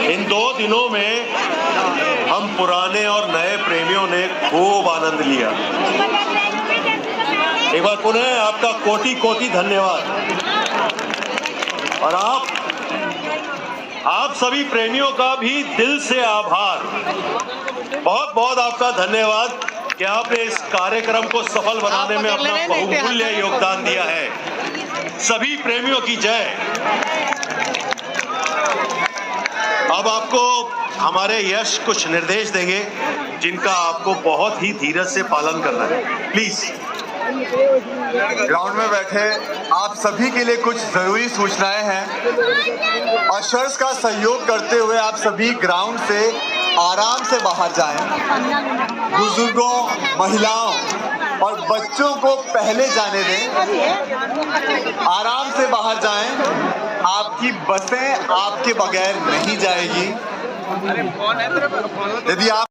इन 2 दिनों में हम पुराने और नए प्रेमियों ने खूब आनंद लिया। एक बार पुनः आपका कोटि कोटि धन्यवाद। और आप सभी प्रेमियों का भी दिल से आभार। बहुत बहुत आपका धन्यवाद कि आपने इस कार्यक्रम को सफल बनाने में अपना बहुमूल्य योगदान दिया है। सभी प्रेमियों की जय। अब आपको हमारे यश कुछ निर्देश देंगे जिनका आपको बहुत ही धीरज से पालन करना है। प्लीज। ग्राउंड में बैठे आप सभी के लिए कुछ जरूरी सूचनाएं हैं। अशर्स का सहयोग करते हुए आप सभी ग्राउंड से आराम से बाहर जाएं। बुजुर्गों, महिलाओं और बच्चों को पहले जाने दें। आराम से बाहर जाएं। आपकी बसें आपके बगैर नहीं जाएगी। यदि आप